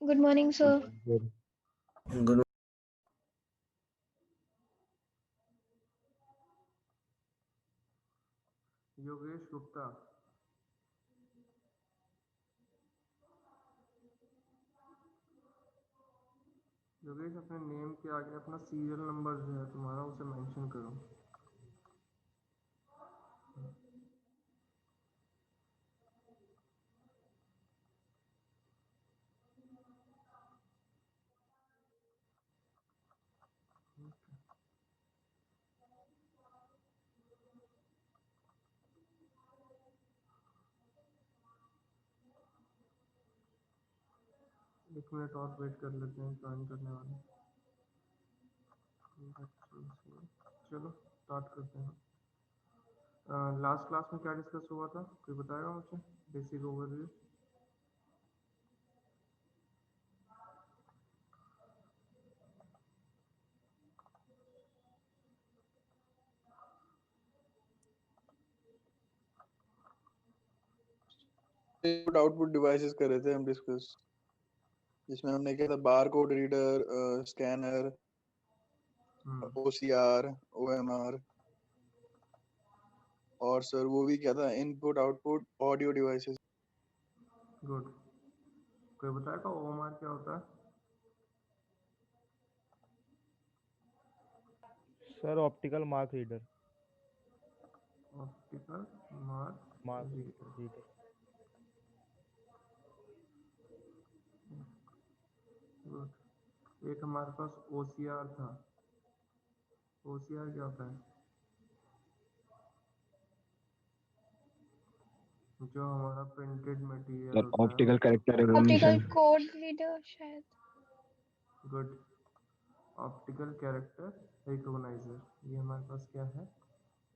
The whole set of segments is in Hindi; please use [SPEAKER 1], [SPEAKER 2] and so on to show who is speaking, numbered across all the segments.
[SPEAKER 1] Good morning, sir.
[SPEAKER 2] Good.
[SPEAKER 3] Yogesh Gupta. Yogesh, अपने नेम के आगे अपना सीरियल नंबर जो है तुम्हारा उसे मेंशन करो। एक मिनट और वेट कर लेते हैं ज्वाइन करने वाले। चलो स्टार्ट करते हैं। लास्ट क्लास में क्या डिस्कस हुआ था, कोई बताएगा मुझे? Basic overview.
[SPEAKER 4] Input output devices कर रहे थे हम डिस्कस, जिसमें हमने किया था bar code reader, scanner, OCR, OMR, और सर वो भी क्या था, input output audio devices.
[SPEAKER 3] Good. कोई बताएगा ओएमआर क्या होता है?
[SPEAKER 5] Sir optical mark reader.
[SPEAKER 3] Optical mark reader. Good. एक हमारे पास OCR था। OCR क्या होता है? जो हमारा प्रिंटेड मटेरियल होता है।
[SPEAKER 2] Optical character
[SPEAKER 1] Optical
[SPEAKER 2] recognition.
[SPEAKER 1] code reader शायद।
[SPEAKER 3] गुड। ऑप्टिकल कैरेक्टर रिकॉग्नाइजर, ये हमारे पास क्या है,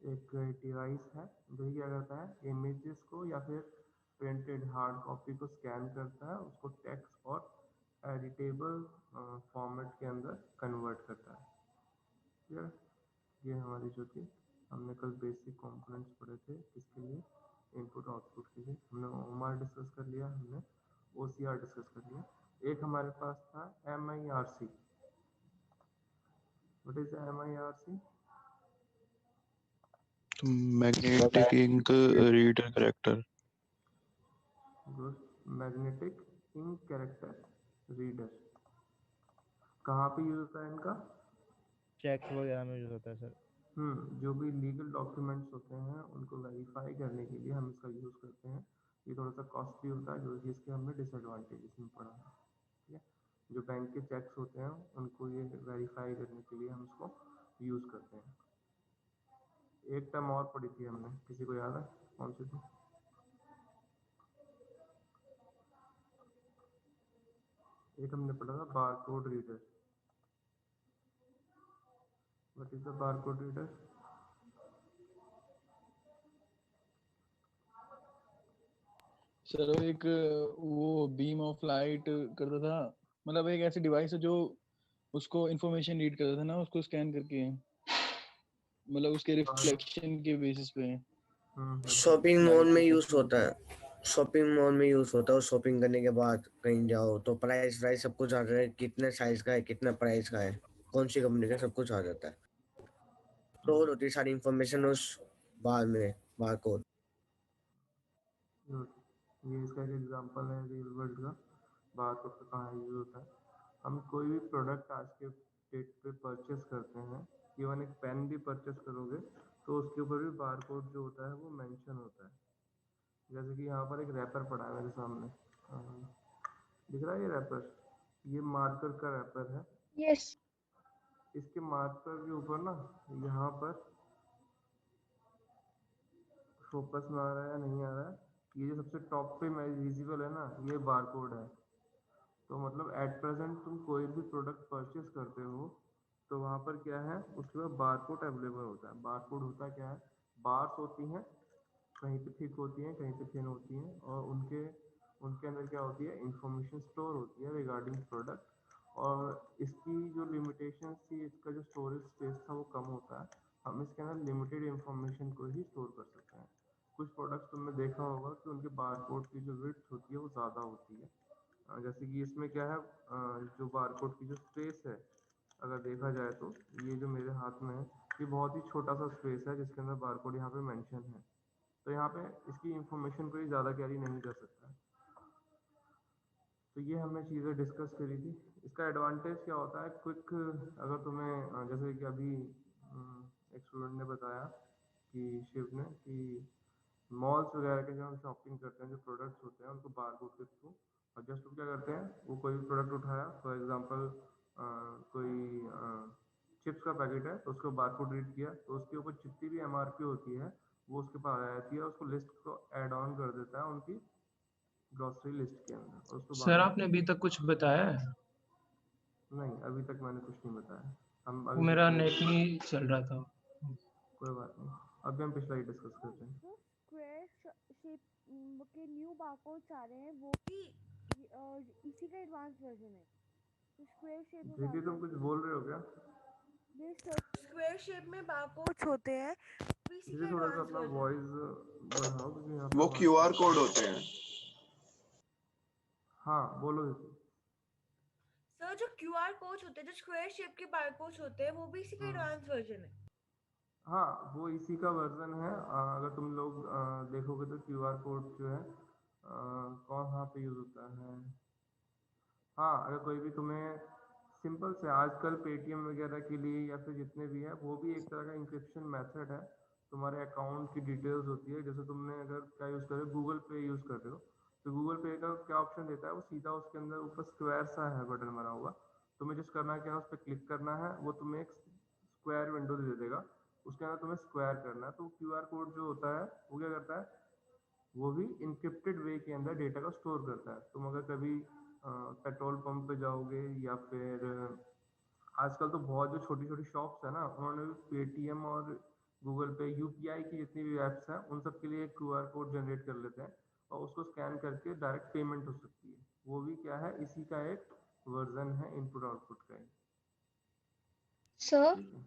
[SPEAKER 3] एक डिवाइस है जो क्या करता है, इमेजेस को या फिर प्रिंटेड हार्ड कॉपी को स्कैन करता है, उसको टेक्स्ट और एडिटेबल फॉर्मेट के अंदर कन्वर्ट करता है। ठीक है, ये हमारी जो थी, हमने कल बेसिक कंपोनेंट्स पढ़े थे, किसके लिए, इनपुट आउटपुट के लिए। हमने ओएमआर डिस्कस कर लिया, हमने OCR डिस्कस कर लिया। एक हमारे पास था MIRC। What is MIRC?
[SPEAKER 4] Magnetic ink reader character.
[SPEAKER 3] Good. Magnetic ink character reader कहाँ पे यूज होता है इनका?
[SPEAKER 5] चेक्स वगैरह में यूज होता है सर।
[SPEAKER 3] जो भी लीगल डॉक्यूमेंट्स होते हैं उनको वेरीफाई करने के लिए हम इसका यूज़ करते हैं। ये थोड़ा सा कॉस्टली होता है, जो कि इसके हमने डिसएडवांटेजेस में पढ़ा है। ठीक है, जो बैंक के चेक्स होते हैं उनको ये वेरीफाई करने के लिए हम इसको यूज़ करते हैं। एक टर्म और पढ़ी थी हमने, किसी को याद है कौन सी थी? एक हमने पढ़ा था barcode reader. What is the barcode reader?
[SPEAKER 4] Sir एक वो बीम ऑफ लाइट करता था, मतलब एक ऐसी डिवाइस है जो उसको इंफॉर्मेशन रीड करता था ना, उसको स्कैन करके, मतलब उसके रिफ्लेक्शन के बेसिस पे।
[SPEAKER 2] शॉपिंग मॉल में यूज होता है। शॉपिंग मॉल में यूज होता है, और शॉपिंग करने के बाद कहीं जाओ तो प्राइस वाइस सब कुछ आ जाता है, कितने साइज का है, कितना प्राइस का है, कौन सी कंपनी का, सब कुछ आ जाता है। स्टोर होती है सारी इंफॉर्मेशन उस बार में, बारकोड।
[SPEAKER 3] ये इसका एक एग्जांपल है रियल वर्ल्ड का, बारकोड का कहाँ यूज होता है। हम कोई भी प्रोडक्ट आज के डेट पे परचेस करते हैं, इवन एक पेन भी परचेस करोगे तो उसके ऊपर भी बारकोड जो होता है वो मेंशन होता है। जैसे कि यहाँ पर एक रैपर पड़ा है मेरे सामने, दिख रहा है ये रैपर, ये मार्कर का रैपर है।
[SPEAKER 1] Yes.
[SPEAKER 3] इसके मार्कर के ऊपर ना, यहाँ पर फोकस में आ रहा है या नहीं आ रहा है, ये जो सबसे टॉप पे विजिबल है ना, ये बारकोड है। तो मतलब एट प्रेजेंट तुम कोई भी प्रोडक्ट परचेस करते हो तो वहाँ पर क्या है, उसके बाद बारकोड अवेलेबल होता है। बारकोड होता क्या है, बार्स होती हैं, कहीं पे थिक होती हैं, कहीं पे थिन होती हैं, और उनके उनके अंदर क्या होती है, इंफॉर्मेशन स्टोर होती है रिगार्डिंग प्रोडक्ट। और इसकी जो लिमिटेशन थी, इसका जो स्टोरेज स्पेस था वो कम होता है। हम इसके अंदर लिमिटेड इंफॉर्मेशन को ही स्टोर कर सकते हैं। कुछ प्रोडक्ट्स तुमने देखा होगा कि उनके बारकोड की जो विड्थ होती है वो ज़्यादा होती है, जैसे कि इसमें क्या है, जो बारकोड की जो स्पेस है, अगर देखा जाए तो ये जो मेरे हाथ में है, ये बहुत ही छोटा सा स्पेस है जिसके अंदर बारकोड यहाँ पे मेंशन है। तो यहाँ पे इसकी इंफॉर्मेशन को ये ज़्यादा कैरी नहीं कर सकता। तो ये हमने चीज़ें डिस्कस करी थी। इसका एडवांटेज क्या होता है, क्विक, अगर तुम्हें जैसे कि अभी एक स्टूडेंट ने बताया कि शिव ने, कि मॉल्स वगैरह के जो हम शॉपिंग करते हैं, जो प्रोडक्ट्स होते हैं उनको बारकोड के थ्रू, और जस्ट वो क्या करते हैं, वो कोई भी प्रोडक्ट उठाया, फॉर एग्जांपल कोई चिप्स का पैकेट है, तो उसको बारकोड रीड किया, तो उसके ऊपर जितनी भी एमआरपी होती है वो उसके पास आ जाती है, उसको लिस्ट को ऐड ऑन कर देता है उनकी ग्रॉसरी लिस्ट के अंदर, और उसको बाद
[SPEAKER 6] सर
[SPEAKER 3] में
[SPEAKER 6] आपने अभी तक कुछ बताया है?
[SPEAKER 3] नहीं, अभी तक मैंने कुछ नहीं बताया। हम
[SPEAKER 6] वो
[SPEAKER 3] अभी
[SPEAKER 6] मेरा
[SPEAKER 3] पिछला ही
[SPEAKER 6] नेट नहीं चल रहा था।
[SPEAKER 3] कोई बात नहीं, अभी हम पिछला ही डिस्कस करते हैं।
[SPEAKER 7] जो स्क्वायर शेप के न्यू बारकोड्स आ रहे हैं वो भी इसी का एडवांस वर्जन है। तो स्क्वायर शेप में
[SPEAKER 3] दीदी तुम कुछ बोल रहे हो क्या?
[SPEAKER 7] स्क्वायर शेप में बारकोड्स होते हैं वो इसी
[SPEAKER 3] दीदी
[SPEAKER 7] का
[SPEAKER 3] थोड़ा सा
[SPEAKER 7] एडवांस
[SPEAKER 3] अपना
[SPEAKER 7] वर्जन है।
[SPEAKER 3] वॉइस बढ़ाओ क्योंकि यहाँ पे
[SPEAKER 8] वो
[SPEAKER 3] आवाज़
[SPEAKER 8] क्यूआर
[SPEAKER 3] कम
[SPEAKER 8] कोड
[SPEAKER 3] है।
[SPEAKER 8] होते हैं।
[SPEAKER 3] हाँ बोलो दीदी।
[SPEAKER 7] सर जो क्यूआर कोड्स होते हैं, जो स्क्वायर शेप के बारकोड्स होते हैं वो भी इसी का एडवांस वर्जन है।
[SPEAKER 3] हाँ वो इसी का वर्जन है। अगर तुम लोग देखोगे तो क्यूआर कोड जो है कहाँ पे यूज़ होता है। हाँ अगर कोई भी तुम्हें सिंपल से आजकल पेटीएम वगैरह के लिए या फिर जितने भी है, वो भी एक तरह का इंक्रिप्शन मेथड है। तुम्हारे अकाउंट की डिटेल्स होती है, जैसे तुमने अगर क्या यूज़ कर रहे हो, गूगल पे यूज़ कर रहे हो, तो गूगल पे का क्या ऑप्शन देता है, वो सीधा उसके अंदर ऊपर स्क्वायर सा है बटन बना हुआ, तुम्हें जिस करना है क्या है, उस पर क्लिक करना है, वो तुम्हें एक स्क्वायर विंडो दे देगा, उसके अंदर तुम्हें स्क्वायर करना है। तो क्यूआर कोड जो होता है वो क्या करता है, वो भी इंक्रिप्टेड वे के अंदर डेटा को स्टोर करता है। तुम अगर कभी पेट्रोल पंप पे जाओगे या फिर आजकल तो बहुत जो छोटी छोटी शॉप्स है ना, उन्होंने भी पेटीएम और गूगल पे यूपीआई की जितनी भी ऐप्स हैं उन सब के लिए एक क्यूआर कोड जनरेट कर लेते हैं और उसको स्कैन करके डायरेक्ट पेमेंट हो सकती है। वो भी क्या है, इसी का एक वर्जन है इनपुट आउटपुट का ही।
[SPEAKER 1] सर
[SPEAKER 3] ठीक है,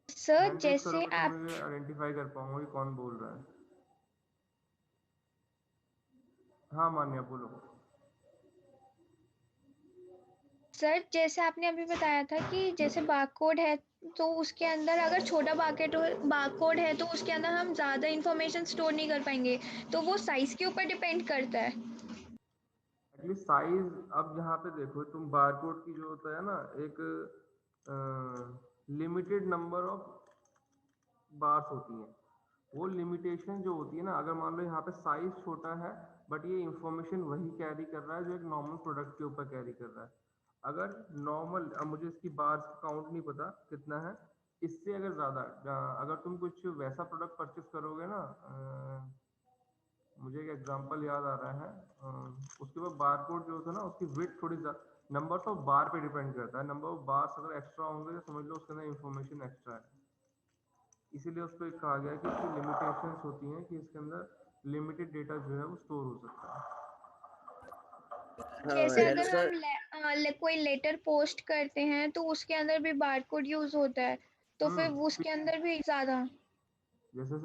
[SPEAKER 1] सर
[SPEAKER 3] हैंड रेज
[SPEAKER 1] जैसे
[SPEAKER 3] करोगे तो
[SPEAKER 1] आप
[SPEAKER 3] मैं आइडेंटिफाई कर पाऊंगा कि कौन बोल रहा है। हाँ मान्या बोलो।
[SPEAKER 1] सर जैसे आपने अभी बताया था कि जैसे बारकोड है तो उसके अंदर अगर छोटा बारकोड है तो उसके अंदर हम ज़्यादा इंफॉर्मेशन स्टोर नहीं कर पाएंगे, तो वो साइज के ऊपर डिपेंड करता है।
[SPEAKER 3] एक्चुअली साइज, अब यहाँ पे देखो तुम, बारकोड की जो होता है ना, एक लिमिटेड नंबर ऑफ बार्स होती हैं। वो लिमिटेशन जो होती है ना, अगर मान लो यहाँ पे साइज छोटा है बट ये इंफॉर्मेशन वही कैरी कर रहा है जो एक नॉर्मल प्रोडक्ट के ऊपर कैरी कर रहा है। अगर नॉर्मल, अब मुझे इसकी बार्स का काउंट नहीं पता कितना है, इससे अगर ज़्यादा, अगर तुम कुछ वैसा प्रोडक्ट परचेस करोगे ना, मुझे एक एग्जांपल याद आ रहा है, उसके बाद बारकोड जो होता है ना, उसकी विड्थ थोड़ी नंबर ऑफ बार पे डिपेंड करता है। नंबर ऑफ बार्स अगर एक्स्ट्रा होंगे तो समझ लो उसके अंदर इंफॉर्मेशन एक्स्ट्रा है। इसीलिए उस पर कहा गया है कि इसकी लिमिटेशंस होती हैं कि इसके अंदर लिमिटेड डेटा जो है वो स्टोर हो सकता है।
[SPEAKER 2] हाँ
[SPEAKER 1] जैसे
[SPEAKER 2] हेलो
[SPEAKER 1] अगर
[SPEAKER 2] सर।
[SPEAKER 1] हम कोई लेटर पोस्ट करते हैं तो उसके अंदर भी बारकोड यूज होता है, तो फिर उसके अंदर भी ज़्यादा।
[SPEAKER 3] जैसे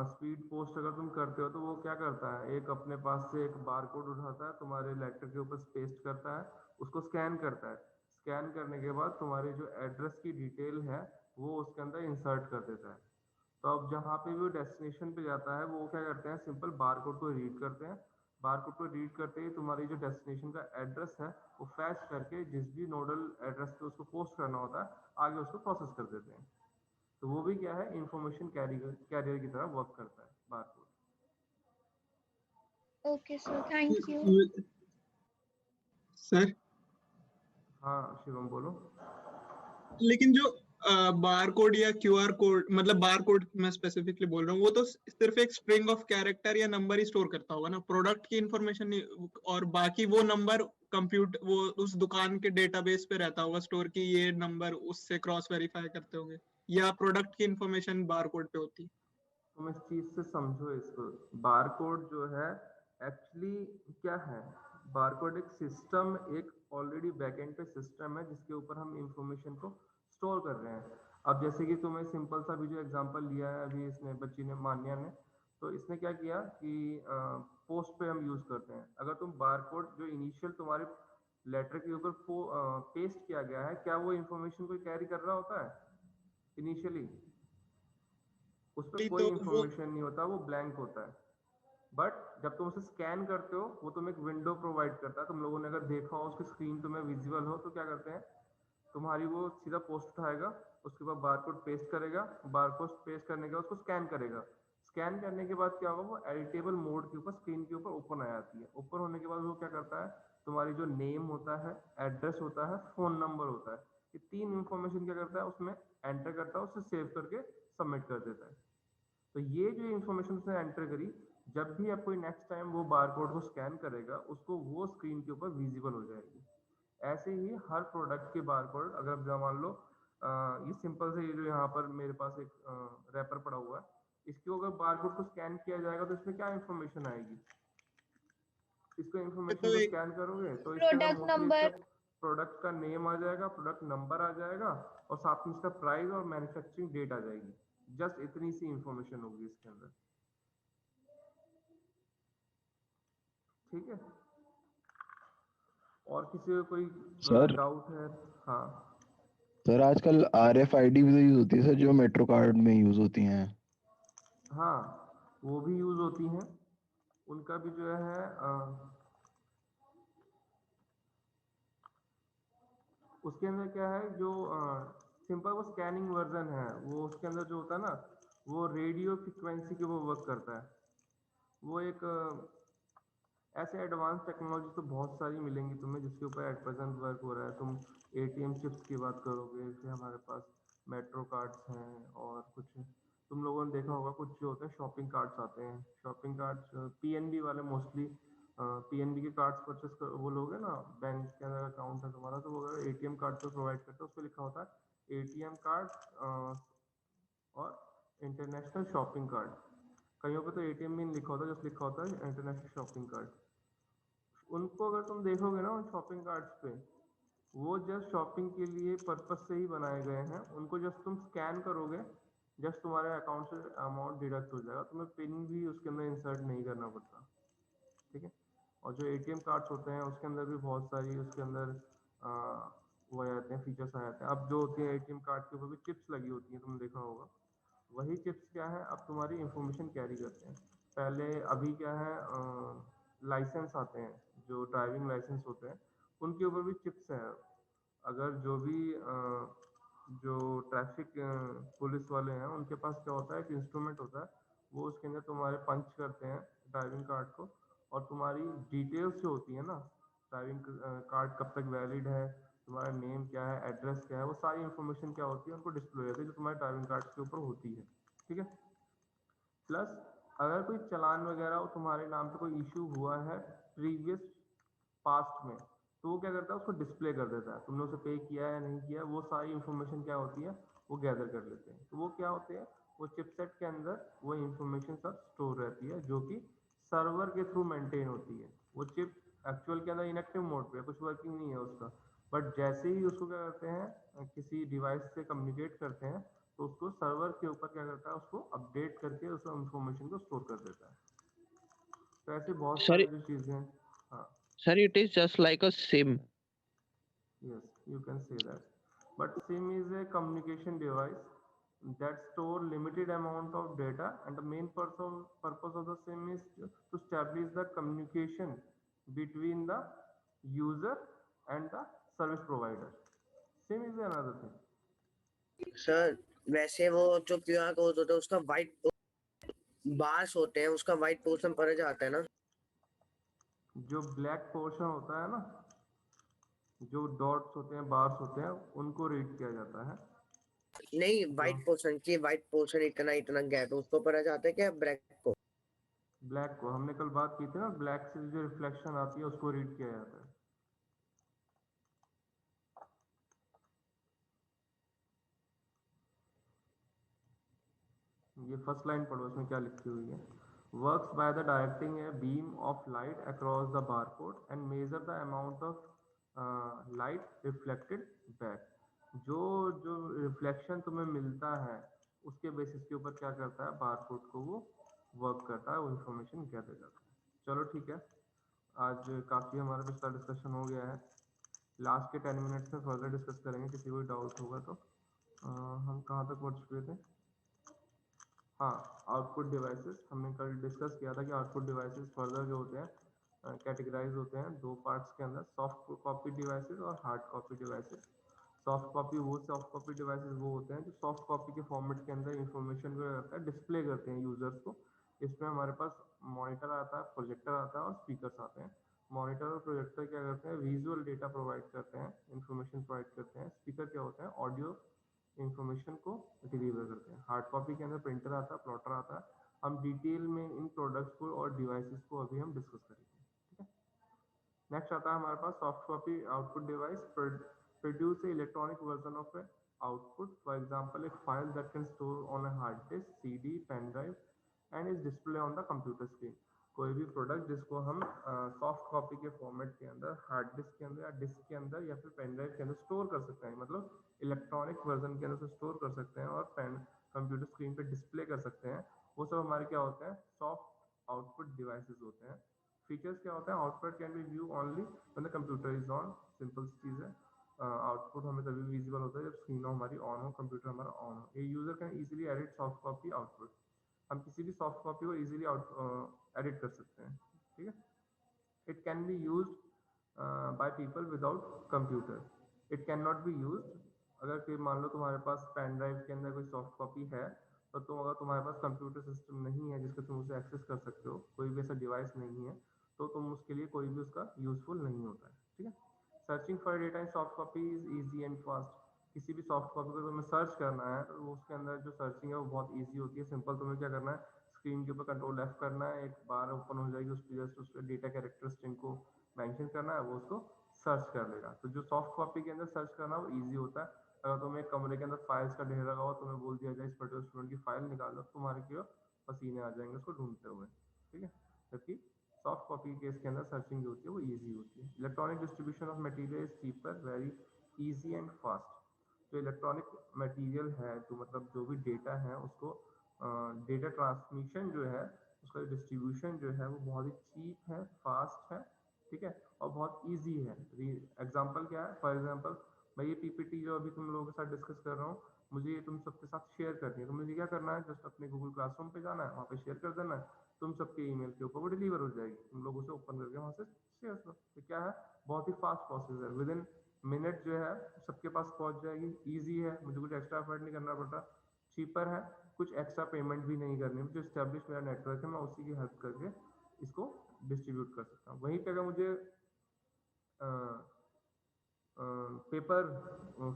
[SPEAKER 3] स्पीड पोस्ट अगर तुम करते हो तो वो क्या करता है, एक अपने पास से एक बारकोड उठाता है, तुम्हारे लेटर के ऊपर पेस्ट करता है, उसको स्कैन करता है, स्कैन करने के बाद तुम्हारी जो एड्रेस की डिटेल है वो उसके अंदर इंसर्ट कर देता है। तो अब जहाँ पे भी वो डेस्टिनेशन पे जाता है, वो क्या करते हैं, सिंपल बारकोड को रीड करते हैं। बारकोड को रीड करते ही तुम्हारी जो डेस्टिनेशन का एड्रेस है वो फैच करके जिस भी नोडल एड्रेस पे उसको पोस्ट करना होता है, आगे उसको प्रोसेस कर देते हैं। तो वो भी क्या है, इंफॉर्मेशन कैरियर की तरह वर्क करता है barcode.
[SPEAKER 1] Okay sir, thank you.
[SPEAKER 8] Sir
[SPEAKER 3] हाँ शिवम बोलो।
[SPEAKER 8] लेकिन जो बार कोड या क्यूआर कोड, मतलब बार कोड मैं स्पेसिफिकली बोल रहा हूँ, वो तो सिर्फ एक स्ट्रिंग ऑफ कैरेक्टर या नंबर ही स्टोर करता होगा ना, प्रोडक्ट की इंफॉर्मेशन नहीं, और बाकी वो नंबर वो उस दुकान के डेटाबेस पे रहता होगा स्टोर, की ये नंबर उससे क्रॉस वेरीफाई करते होंगे, या प्रोडक्ट की इंफॉर्मेशन बार कोड पे होती।
[SPEAKER 3] तुम इस चीज से समझो इसको, बारकोड जो है एक्चुअली क्या है, बारकोड एक सिस्टम, एक ऑलरेडी बैकएंड पे सिस्टम है जिसके ऊपर हम इंफॉर्मेशन को स्टोर कर रहे हैं। अब जैसे कि तुम्हें सिंपल सा भी जो एग्जांपल लिया है अभी इसने, बच्ची ने, मान्या ने, तो इसने क्या किया कि पोस्ट पे हम यूज करते हैं। अगर तुम बारकोड जो इनिशियल तुम्हारे लेटर के ऊपर पेस्ट किया गया है, क्या वो इंफॉर्मेशन कोई कैरी कर रहा होता है इनिशियली? उस पर कोई
[SPEAKER 8] तो वो
[SPEAKER 3] इंफॉर्मेशन नहीं होता, वो ब्लैंक होता है। बट जब तुम उसे स्कैन करते हो, वो तुम्हें एक विंडो प्रोवाइड करता है। तुम लोगों ने अगर देखा हो, उसकी स्क्रीन तुम्हें विजिबल हो, तो क्या करते हैं, तुम्हारी वो सीधा पोस्ट उठाएगा, उसके बाद बारकोड पेस्ट करेगा, बारकोड पेस्ट करने के बाद उसको स्कैन करेगा। स्कैन करने के बाद क्या होगा, वो एडिटेबल मोड के ऊपर स्क्रीन के ऊपर ओपन आ जाती है। ओपन होने के बाद वो क्या करता है, तुम्हारी जो नेम होता है, एड्रेस होता है, फोन नंबर होता है, ये 3 इंफॉर्मेशन क्या करता है उसमें एंटर करता है, उसे सेव करके सबमिट कर देता है। तो ये जो इंफॉर्मेशन उसने एंटर करी, जब भी आप कोई नेक्स्ट टाइम वो बारकोड को स्कैन करेगा, उसको वो स्क्रीन के ऊपर विजिबल हो जाएगी। ऐसे ही हर प्रोडक्ट के बारकोड, अगर आप मान लो ये सिंपल से, ये जो यहाँ पर मेरे पास एक रैपर पड़ा हुआ है, इसको अगर बारकोड को स्कैन किया जाएगा तो इसमें क्या इंफॉर्मेशन आएगी? इसको इंफॉर्मेशन
[SPEAKER 8] तो
[SPEAKER 3] को
[SPEAKER 8] एक
[SPEAKER 3] स्कैन करोगे तो इसके अंदर
[SPEAKER 1] प्रोडक्ट
[SPEAKER 3] मोस्टली इसका
[SPEAKER 1] नंबर।
[SPEAKER 3] प्रोडक्ट का नेम आ जाएगा, प्रोडक्ट नंबर आ जाएगा, और साथ में इसका प्राइस और मैन्युफैक्चरिंग डेट आ जाएगी। जस्ट इतनी सी इंफॉर्मेशन होगी इसके अंदर, ठीक है। और किसी को कोई
[SPEAKER 4] सर
[SPEAKER 3] डाउट है? हाँ
[SPEAKER 4] सर आजकल RFID भी तो यूज होती है सर, जो मेट्रो कार्ड में यूज होती हैं।
[SPEAKER 3] हाँ, वो भी यूज होती हैं। उनका भी जो है उसके अंदर क्या है, जो सिंपल वो स्कैनिंग वर्जन है, वो उसके अंदर जो होता है ना, वो रेडियो फ्रिक्वेंसी के वो वर्क करता है। वो एक ऐसे एडवांस टेक्नोलॉजी तो बहुत सारी मिलेंगी तुम्हें जिसके ऊपर एट प्रेजेंट वर्क हो रहा है। तुम ATM चिप्स की बात करोगे, फिर हमारे पास मेट्रो कार्ड्स हैं, और कुछ तुम लोगों ने देखा होगा, कुछ जो होते हैं शॉपिंग कार्ड्स आते हैं। शॉपिंग कार्ड्स PNB वाले मोस्टली, PNB के कार्ड्स परचेस कर, वो लोगे ना, बैंक के अंदर अकाउंट है तुम्हारा, तो वो अगर ATM कार्ड पे प्रोवाइड करते हैं, उस पर लिखा होता है ATM कार्ड और इंटरनेशनल शॉपिंग कार्ड। कहीं पे तो ATM भी नहीं लिखा होता, जस्ट लिखा होता है इंटरनेशनल शॉपिंग कार्ड। उनको अगर तुम देखोगे ना, उन शॉपिंग कार्ड्स पे, वो जस्ट शॉपिंग के लिए पर्पस से ही बनाए गए हैं। उनको जस्ट तुम स्कैन करोगे, जस्ट तुम्हारे अकाउंट से अमाउंट डिडक्ट हो जाएगा, तुम्हें पिन भी उसके अंदर इंसर्ट नहीं करना पड़ता, ठीक है। और जो ATM कार्ड्स होते हैं उसके अंदर भी बहुत सारी उसके अंदर वो आ जाते हैं, फीचर्स आ जाते हैं। अब जो होती है ATM कार्ड के ऊपर भी चिप्स लगी होती हैं, तुमने देखा होगा। वही चिप्स क्या है, अब तुम्हारी इंफॉर्मेशन कैरी करते हैं। पहले अभी क्या है, लाइसेंस आते हैं, जो ड्राइविंग लाइसेंस होते हैं, उनके ऊपर भी चिप्स है। अगर जो भी जो ट्रैफिक पुलिस वाले हैं, उनके पास क्या होता है, एक इंस्ट्रूमेंट होता है, वो उसके अंदर तुम्हारे पंच करते हैं ड्राइविंग कार्ड को, और तुम्हारी डिटेल्स जो होती है ना, ड्राइविंग कार्ड कब तक वैलिड है, तुम्हारा नेम क्या है, एड्रेस क्या है, वो सारी इन्फॉर्मेशन क्या होती है, उनको डिस्प्ले हो जाती है, जो तुम्हारे ड्राइविंग कार्ड के ऊपर होती है, ठीक है। प्लस अगर कोई चालान वगैरह तुम्हारे नाम पे कोई इशू हुआ है प्रीवियस पास्ट में, तो वो क्या करता है, उसको डिस्प्ले कर देता है, तुमने उसे पे किया है या नहीं किया, वो सारी इन्फॉर्मेशन क्या होती है, वो गैदर कर लेते हैं। तो वो क्या होते हैं, वो चिपसेट के अंदर वो इन्फॉर्मेशन सब स्टोर रहती है, जो कि सर्वर के थ्रू मेंटेन होती है। वो चिप एक्चुअल के अंदर इनएक्टिव मोड पे है, कुछ वर्किंग नहीं है उसका, बट जैसे ही उसको क्या करते हैं, किसी डिवाइस से कम्युनिकेट करते हैं, तो उसको सर्वर के ऊपर क्या करता है, उसको अपडेट करके उस इंफॉर्मेशन को स्टोर कर देता है। तो ऐसे बहुत
[SPEAKER 9] Sir,
[SPEAKER 3] सारी जो चीज़ें हैं। हाँ,
[SPEAKER 9] sir, it is just like a SIM.
[SPEAKER 3] yes, you can say that. But SIM is a communication device that store limited amount of data, and the main purpose of the SIM is to establish the communication between the user and the service provider. SIM is another thing.
[SPEAKER 2] Sir वैसे वो जो QR कोड होता है उसका वाइट बार्स होते हैं, उसका वाइट पोर्शन पड़ जाता है ना।
[SPEAKER 3] जो ब्लैक पोर्शन होता है ना, जो डॉट्स होते हैं, बार्स होते हैं, उनको रीड किया जाता है।
[SPEAKER 2] नहीं,
[SPEAKER 3] जो
[SPEAKER 2] वाइट पोर्शन की, वाइट पोर्शन इतना इतना गैप है, उसको पढ़ा जाता है क्या ब्लैक को?
[SPEAKER 3] ब्लैक को हमने कल बात की थी ना, ब्लैक से जो रिफ्लेक्शन आती है उसको रीड किया जाता है। ये फर्स्ट लाइन पढ़ो, इसमें क्या लिखी हुई है। Works by the directing a beam of light across the barcode and measure the amount of light reflected back. जो जो रिफ्लेक्शन तुम्हें मिलता है, उसके बेसिस के ऊपर क्या करता है, बारकोड को वो वर्क करता है, वो इंफॉर्मेशन गैदर करता है। चलो ठीक है, आज काफ़ी हमारा पिछला डिस्कशन हो गया है। लास्ट के 10 मिनट्स में फर्दर डिस्कस करेंगे, किसी को डाउट होगा तो। हम कहाँ तक पहुँच चुके थे? हाँ, आउटपुट डिवाइसेस हमने कल डिस्कस किया था कि आउटपुट डिवाइसेस फर्दर जो होते हैं कैटेगराइज होते हैं दो पार्ट्स के अंदर, सॉफ्ट कॉपी डिवाइसेस और hard copy devices. Soft copy devices वो होते हैं जो सॉफ्ट कॉपी के फॉर्मेट के अंदर इंफॉर्मेशन को डिस्प्ले करते हैं यूजर्स को। इसमें हमारे पास मॉनिटर आता है, प्रोजेक्टर आता है और स्पीकर्स आते हैं। मॉनिटर और प्रोजेक्टर क्या करते हैं? विजुअल डेटा प्रोवाइड करते हैं, इंफॉर्मेशन प्रोवाइड करते हैं। स्पीकर क्या होता है? ऑडियो इंफॉर्मेशन को डिलीवर करते हैं। हार्ड कॉपी के अंदर प्रिंटर आता है, प्लॉटर आता है। हम डिटेल में इन प्रोडक्ट्स को और डिवाइसेस को अभी हम डिस्कस करेंगे, ठीक है। नेक्स्ट आता है हमारे पास soft copy output device produce electronic version of a output. For example, एक file that can store on a hard disk, CD, pen drive and is display on the computer screen. कोई भी प्रोडक्ट जिसको हम सॉफ्ट कॉपी के फॉर्मेट के अंदर, हार्ड डिस्क के अंदर या डिस्क के अंदर या फिर पेन ड्राइव के अंदर स्टोर कर सकते हैं, मतलब इलेक्ट्रॉनिक वर्जन के अंदर से स्टोर कर सकते हैं और पेन कंप्यूटर स्क्रीन पे डिस्प्ले कर सकते हैं, वो सब हमारे क्या होते हैं? सॉफ्ट आउटपुट डिवाइसेस होते हैं। फीचर्स क्या होते हैं? Output can be view only when the computer is on. Simple चीज़ है, आउटपुट हमें तभी विजिबल होता है जब स्क्रीन हमारी ऑन हो, कंप्यूटर हमारा ऑन हो। A user can easily edit soft copy output. हम किसी भी सॉफ्ट कॉपी को इजीली एडिट कर सकते हैं, ठीक है। It can be used by people without computer. It can not be used, अगर कोई मान लो तुम्हारे पास पेन ड्राइव के अंदर कोई सॉफ्ट कॉपी है, तो तुम अगर तुम्हारे पास कंप्यूटर सिस्टम नहीं है जिसको तुम उसे एक्सेस कर सकते हो, कोई भी ऐसा डिवाइस नहीं है, तो तुम उसके लिए कोई भी उसका यूजफुल नहीं होता है, ठीक है। Searching for data in soft copy is easy and fast. किसी भी सॉफ्ट कॉपी को तुम्हें सर्च करना है तो उसके अंदर जो सर्चिंग है वो बहुत ईजी होती है। सिंपल तुम्हें क्या करना है? स्क्रीन के ऊपर कंट्रोल F करना है, एक बार ओपन हो जाएगी, उस पर जस्ट उस पर डेटा कैरेक्टर स्ट्रिंग को मेंशन करना है, वो उसको सर्च कर लेगा। तो जो सॉफ्ट कॉपी के अंदर सर्च करना वो ईजी होता है। अगर तुम्हें एक कमरे के अंदर फाइल्स का ढेर लगा हो, तुम्हें बोल दिया जाए इस पर्टिकुलर स्टूडेंट की फाइल निकालो, तुम्हारे की ओर पसीने आ जाएंगे उसको ढूंढते हुए, ठीक है। जबकि सॉफ्ट कॉपी केस के अंदर सर्चिंग जो होती है वो ईजी होती है। Electronic distribution of material is cheaper, very easy and fast. जो इलेक्ट्रॉनिक मटेरियल है, तो मतलब जो भी डेटा है उसको डेटा ट्रांसमिशन जो है, उसका डिस्ट्रीब्यूशन जो है वो बहुत ही चीप है, फास्ट है, ठीक है, और बहुत इजी है। एग्जांपल क्या है? फॉर एग्जांपल, मैं ये पीपीटी जो अभी तुम लोगों के साथ डिस्कस कर रहा हूँ, मुझे ये तुम सबके साथ शेयर करनी है, तो मुझे क्या करना है? जस्ट अपने गूगल क्लासरूम पे जाना है, वहाँ पे शेयर कर देना है, तुम सबके ईमेल के ऊपर वो डिलीवर हो जाएगी, तुम लोग उसे ओपन करके वहाँ से शेयर करो। तो क्या है? बहुत ही फास्ट प्रोसेस है, विद इन मिनट जो है सबके पास पहुँच जाएगी। ईजी है, मुझे कुछ एक्स्ट्रा एफर्ट नहीं करना पड़ता, चीपर है, कुछ एक्स्ट्रा पेमेंट भी नहीं करनी। जो इस्टेब्लिश मेरा नेटवर्क है, मैं उसी की हेल्प करके इसको डिस्ट्रीब्यूट कर सकता हूँ। वहीं पे अगर मुझे पेपर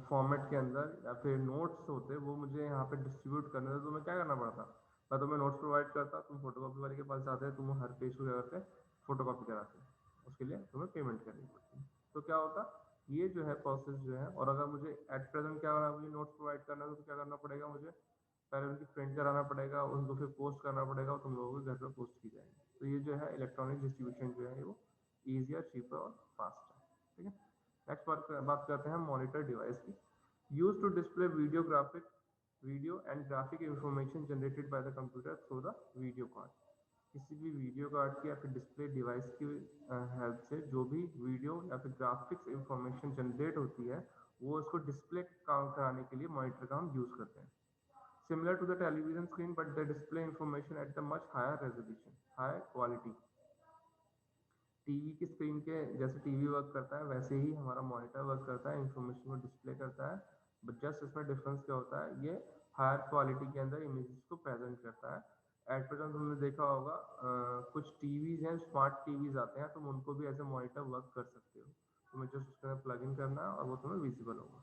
[SPEAKER 3] फॉर्मेट के अंदर या फिर नोट्स होते, वो मुझे यहाँ पे डिस्ट्रीब्यूट करने थे, तो मैं क्या करना पड़ता? मैं तुम्हें नोट्स प्रोवाइड करता, तुम फोटोकॉपी वाले के पास जाते, तुम हर पेज को क्या करते? फोटोकॉपी कराते, उसके लिए तुम्हें पेमेंट करनी पड़ती। तो क्या होता? ये जो है प्रोसेस जो है, और अगर मुझे एट प्रेजेंट क्या करना, मुझे नोट्स प्रोवाइड करना है, तो क्या करना पड़ेगा? मुझे पहले उनकी प्रिंट कराना पड़ेगा, उनको फिर पोस्ट करना पड़ेगा और तुम लोगों के घर पर पोस्ट की जाएगी। तो ये जो है इलेक्ट्रॉनिक डिस्ट्रीब्यूशन जो है वो ईजियर, चीपर और फास्ट है, ठीक है। नेक्स्ट बात करते हैं मॉनिटर डिवाइस की। Use to display video and graphic information generated by the computer through the video card. किसी भी वीडियो कार्ड की या फिर डिस्प्ले डिवाइस की हेल्प से जो भी वीडियो या फिर ग्राफिक्स इंफॉर्मेशन जनरेट होती है, वो उसको डिस्प्ले कराने के लिए मॉनिटर का हम यूज करते हैं। Similar to the television screen, but they display information at the much higher resolution, high quality. TV की स्क्रीन के जैसे टीवी वर्क करता है, वैसे ही हमारा मॉनिटर वर्क करता है, इंफॉर्मेशन को डिस्प्ले करता है, बट जस्ट इसमें डिफरेंस क्या होता है? ये हायर क्वालिटी के अंदर इमेजेस को प्रेजेंट करता है। एट प्रेजेंट तुमने देखा होगा कुछ टीवीज हैं, स्मार्ट टीवीज आते हैं, तुम उनको भी एज ए मॉनिटर वर्क कर सकते हो। तुम्हें जस्ट उसके अंदर प्लग इन करना है और वो तुम्हें विजिबल होगा।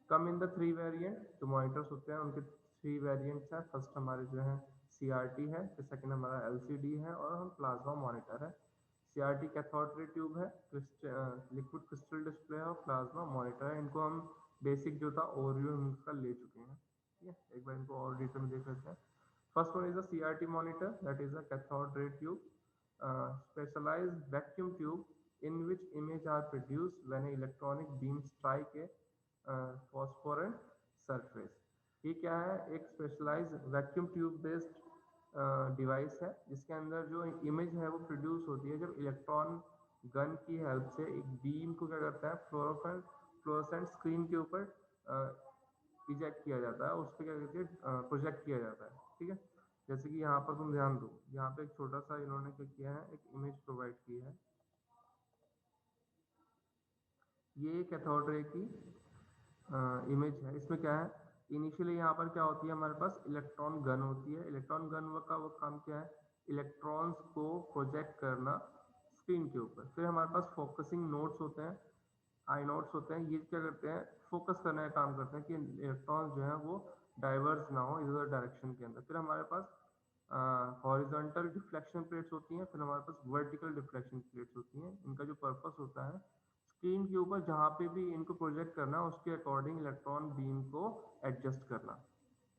[SPEAKER 3] कम इन द 3 वेरिएंट। जो मॉनिटर्स होते हैं उनके 3 वेरिएंट्स हैं। फर्स्ट हमारे जो है CRT है, फिर सेकंड हमारा LCD है, और हम प्लाज्मा मॉनिटर है। CRT कैथोड रे ट्यूब है, लिक्विड क्रिस्टल डिस्प्ले है, और प्लाज्मा मॉनिटर है। इनको हम बेसिक जो था ओवरव्यू हम इसका ले चुके हैं, ठीक है। एक बार इनको और डिटेल में देख लेते हैं। First one is a CRT monitor, that is a cathode ray tube, specialized vacuum tube in which image are produced when an electronic beam strike a phosphorant surface। ये क्या है? एक specialised vacuum tube based device है जिसके अंदर जो इमेज है वो प्रोड्यूस होती है जब इलेक्ट्रॉन गन की हेल्प से एक बीम को क्या करता है फ्लोरोसेंट स्क्रीन के ऊपर इजेक्ट किया जाता है, उस पर क्या कहते हैं प्रोजेक्ट किया जाता है। ठीक है, जैसे कि यहाँ पर तुम ध्यान दो, यहाँ पे एक छोटा सा इन्होंने क्या किया है, एक इमेज प्रोवाइड की है। ये कैथोड रे की इमेज है। इसमें क्या है, इनिशियली यहाँ पर क्या होती है, हमारे पास इलेक्ट्रॉन गन होती है। इलेक्ट्रॉन गन का वो काम क्या है, इलेक्ट्रॉन्स को प्रोजेक्ट करना स्क्रीन के ऊपर। फिर हमारे पास फोकसिंग नोड्स होते हैं, आई नोड्स होते हैं। ये क्या करते हैं, फोकस करने का काम करते हैं कि इलेक्ट्रॉन्स जो है वो डाइवर्स ना हो इधर डायरेक्शन के अंदर। फिर हमारे पास हॉरिजॉन्टल डिफ्लेक्शन प्लेट्स होती हैं, फिर हमारे पास वर्टिकल डिफ्लेक्शन प्लेट्स होती हैं। इनका जो पर्पस होता है, स्क्रीन के ऊपर जहाँ पे भी इनको प्रोजेक्ट करना उसके अकॉर्डिंग इलेक्ट्रॉन बीम को एडजस्ट करना।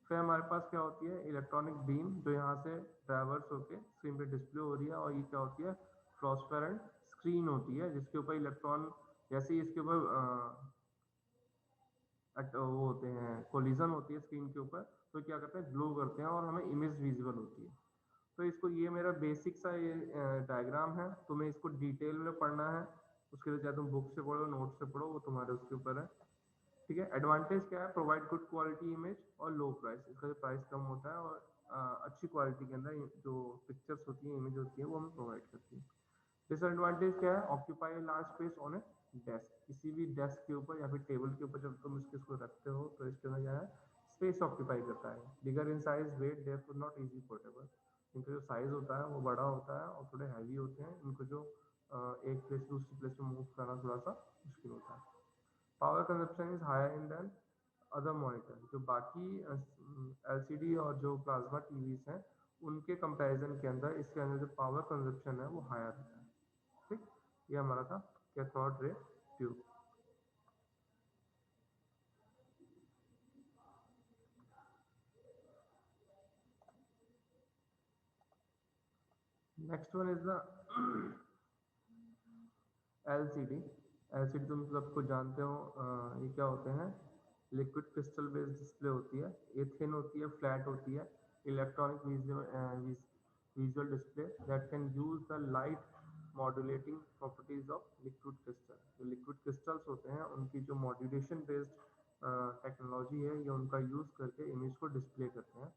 [SPEAKER 3] फिर हमारे पास क्या होती है, इलेक्ट्रॉनिक बीम जो यहाँ से ट्रैवर्स होके स्क्रीन पे डिस्प्ले हो रही है, और ये क्या होती है, फ्लॉस्फेरेंट स्क्रीन होती है जिसके ऊपर इलेक्ट्रॉन जैसे ही इसके ऊपर वो होते हैं, कोलिजन होती है स्क्रीन के ऊपर, तो क्या करते हैं, ग्लो करते हैं और हमें इमेज विजिबल होती है। तो इसको, ये मेरा बेसिक सा ये डायग्राम है, तुम्हें इसको डिटेल में पढ़ना है उसके लिए चाहे तुम बुक से पढ़ो नोट से पढ़ो, वो तुम्हारे उसके ऊपर है। ठीक है, एडवांटेज क्या है, प्रोवाइड गुड क्वालिटी इमेज और लो प्राइस। इसका जो प्राइस कम होता है और अच्छी क्वालिटी के अंदर जो पिक्चर्स होती हैं, इमेज होती है, वो हमें प्रोवाइड करती है। डिसएडवांटेज क्या है, occupy large space on A desk. किसी भी डेस्क के ऊपर या फिर टेबल के ऊपर जब तुम इसको रखते हो तो इसके अंदर क्या है, स्पेस ऑक्यूपाई करता है। Bigger in size, weight, therefore not easy portable. इनका जो साइज होता है वो बड़ा होता है और थोड़े हैवी होते हैं। इनको जो एक प्लेस से दूसरी प्लेस में मूव करना थोड़ा सा मुश्किल होता है। Power consumption is higher in than other monitor. जो बाकी एलसीडी और जो प्लाज्मा टीवीज हैं उनके कंपैरिजन के अंदर इसके अंदर जो पावर कंजप्शन है वो हायर है। ठीक, ये हमारा था cathode ray tube. Next one is the LCD. LCD तुम सबको जानते हो, ये क्या होते हैं, लिक्विड क्रिस्टल बेस्ड डिस्प्ले होती है। ये थिन होती है, फ्लैट होती है, electronic visual display that can use the light modulating properties of liquid crystal. जो लिक्विड क्रिस्टल्स होते हैं उनकी जो मॉड्यूलेशन बेस्ड टेक्नोलॉजी है, ये उनका यूज करके इमेज को डिस्प्ले करते हैं।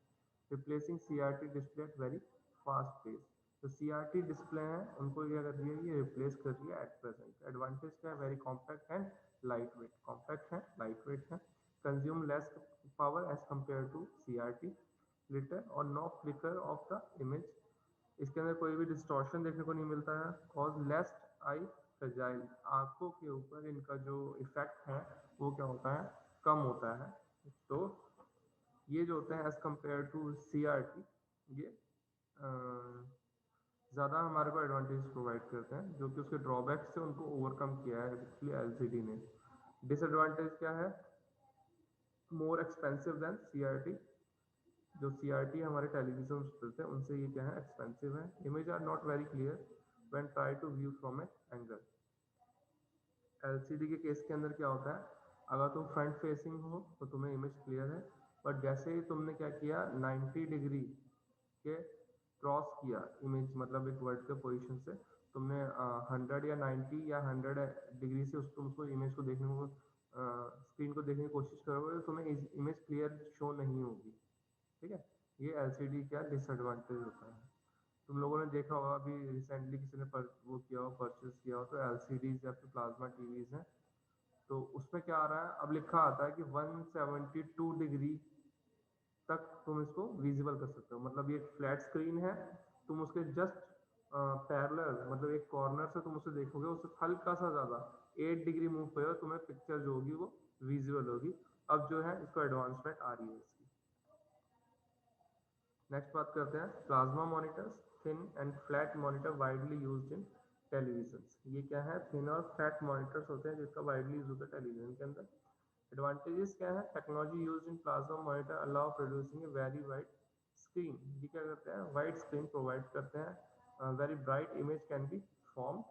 [SPEAKER 3] Replacing CRT display at very fast pace. तो सीआरटी डिस्प्ले हैं उनको क्या कर रही है, ये रिप्लेस कर रही है एट प्रेजेंट। एडवांटेज क्या है, very compact and light weight. Compact है, लाइट वेट है, consume less power as compare to CRT, glitter और no flicker of the image. इसके अंदर कोई भी डिस्टॉर्शन देखने को नहीं मिलता है। कॉज लेस आई फ्रेजाइल, आंखों के ऊपर इनका जो इफेक्ट है वो क्या होता है, कम होता है। तो ये जो होते हैं एज कम्पेयर टू सीआरटी, ये ज़्यादा हमारे को एडवांटेज प्रोवाइड करते हैं, जो कि उसके ड्रॉबैक्स से उनको ओवरकम किया है एक्चुअली एलसीडी ने। डिसएडवांटेज क्या है, मोर एक्सपेंसिव देन सीआरटी। जो सीआरटी हमारे टेलीविजन चलते हैं उनसे ये क्या है, एक्सपेंसिव है। Image are not very clear when try to view from a angle. LCD के केस के अंदर क्या होता है, अगर तुम फ्रंट फेसिंग हो तो तुम्हें इमेज क्लियर है, बट जैसे ही तुमने क्या किया, 90 डिग्री के क्रॉस किया इमेज, मतलब एक वर्टिकल पोजीशन से तुमने 100 या 90 या 100 डिग्री से तुम उसको इमेज को देखने को स्क्रीन को देखने की कोशिश करोगे तो तुम्हें इमेज क्लियर शो नहीं होगी। ठीक है, ये एलसीडी का डिसएडवांटेज होता है। तुम लोगों ने देखा होगा अभी रिसेंटली किसी ने वो किया हो, परचेज किया हो, तो एलसीडीज या फिर प्लाज्मा टीवीज हैं, तो उसमें क्या आ रहा है, अब लिखा आता है कि 172 डिग्री तक तुम इसको विजिबल कर सकते हो। मतलब ये फ्लैट स्क्रीन है, तुम उसके जस्ट पैरेलल, मतलब एक कॉर्नर से तुम उसे देखोगे, उससे हल्का सा ज़्यादा 8 डिग्री मूव करो, तुम्हें पिक्चर जो होगी वो विजिबल होगी। अब जो है इसको एडवांसमेंट आ रही है इसकी। नेक्स्ट बात करते हैं plasma monitors. Thin and flat monitor widely used in television. ये क्या है, थिन और फ्लैट मॉनिटर्स होते हैं जिसका वाइडली यूज होता है टेलीविजन के अंदर। एडवांटेजेस क्या है, technology used in plasma monitor allow producing a very wide screen. ये क्या करते हैं, वाइड स्क्रीन प्रोवाइड करते हैं। Very bright image can be form,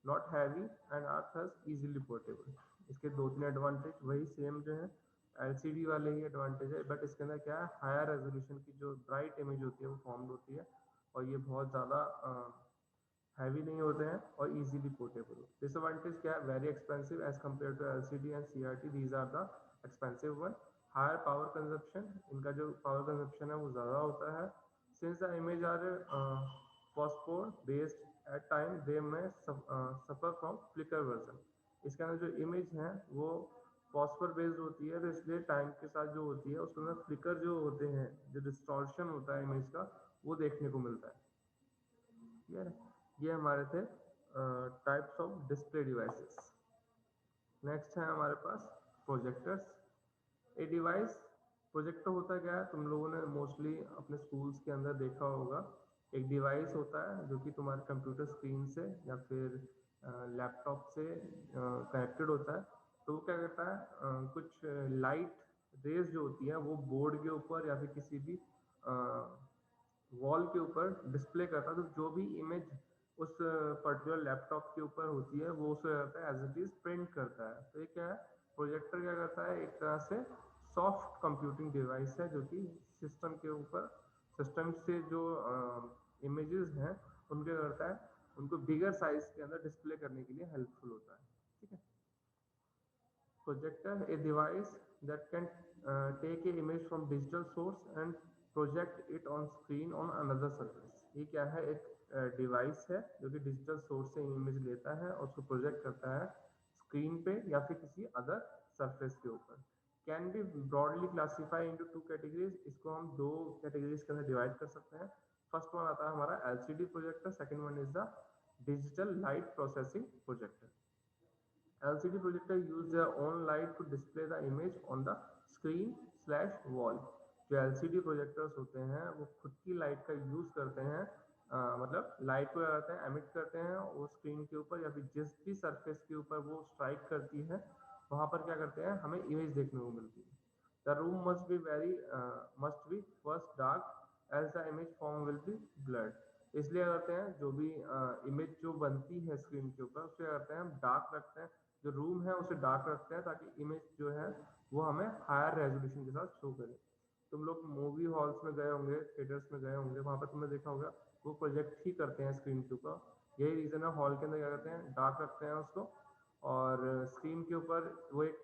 [SPEAKER 3] not heavy and are thus easily portable. इसके 2-3 एडवांटेज वही सेम जो है, LCD वाले ही एडवांटेज है, बट इसके अंदर क्या है, हायर रेजोल्यूशन की जो ब्राइट इमेज होती है वो फॉर्म होती है, और ये बहुत ज़्यादा हैवी नहीं होते हैं और इजीली पोर्टेबल। डिसएडवांटेज क्या है, very expensive as compare to LCD and CRT, these are the expensive one. Higher power consumption, इनका जो पावर कंजप्शन है वो ज़्यादा होता है। Since the image are phosphor based at time, they may suffer from flicker version. इसके अंदर जो इमेज है वो फॉस्फर बेस्ड होती है, तो इसलिए टाइम के साथ जो होती है उसके अंदर फ्लिकर जो होते हैं, जो डिस्टॉर्शन होता है इमेज का, वो देखने को मिलता है। क्लियर है? ये हमारे थे types of display devices. Next है हमारे पास प्रोजेक्टर्स। ए डिवाइस, प्रोजेक्टर होता क्या है, तुम लोगों ने मोस्टली अपने स्कूल्स के अंदर देखा होगा। एक डिवाइस होता है जो कि तुम्हारे कंप्यूटर स्क्रीन से या फिर लैपटॉप से कनेक्टेड होता है। तो वो क्या करता है, कुछ लाइट रेज जो होती है वो बोर्ड के ऊपर या फिर किसी भी वॉल के ऊपर डिस्प्ले करता है। तो जो भी इमेज उस पर्टिकुलर लैपटॉप के ऊपर होती है वो उसे करता है एज इट इज प्रिंट करता है। तो ये क्या है, प्रोजेक्टर क्या करता है, एक तरह से सॉफ्ट कंप्यूटिंग डिवाइस है जो कि सिस्टम के ऊपर, सिस्टम से जो इमेजेस हैं उनके करता है, उनको बिगर साइज के अंदर डिस्प्ले करने के लिए हेल्पफुल होता है। ठीक है। Projector, a device that can take a image from digital source and project it on screen on another surface. ये क्या है, एक डिवाइस है जो कि डिजिटल सोर्स से इमेज लेता है और उसको प्रोजेक्ट करता है स्क्रीन पे या फिर किसी अदर सरफेस के ऊपर। Can be broadly classify into two categories, इसको हम दो कैटेगरीज के अंदर डिवाइड कर सकते हैं। फर्स्ट वन आता है हमारा LCD projector, second one is the digital light processing projector. LCD projector use their own light to display the image on the screen/wall। जो LCD प्रोजेक्टर्स होते हैं वो खुद की लाइट का यूज करते हैं, मतलब लाइट को लगाते हैं, एमिट करते हैं वो स्क्रीन के ऊपर या फिर जिस भी सरफेस के ऊपर वो स्ट्राइक करती है वहां पर क्या करते हैं, हमें इमेज देखने को मिलती है। The room must be first dark as the image form will be blurred. इसलिए करते हैं जो भी इमेज जो बनती है स्क्रीन के ऊपर उससे करते हैं हम डार्क रखते हैं, जो रूम है उसे डार्क रखते हैं ताकि इमेज जो है वो हमें हायर रेजोल्यूशन के साथ शो करे। तुम लोग मूवी हॉल्स में गए होंगे, थिएटर्स में गए होंगे, वहाँ पर तुमने देखा होगा वो प्रोजेक्ट ही करते हैं स्क्रीन के ऊपर। यही रीज़न है, हॉल के अंदर क्या करते हैं, डार्क रखते हैं उसको, और स्क्रीन के ऊपर वो एक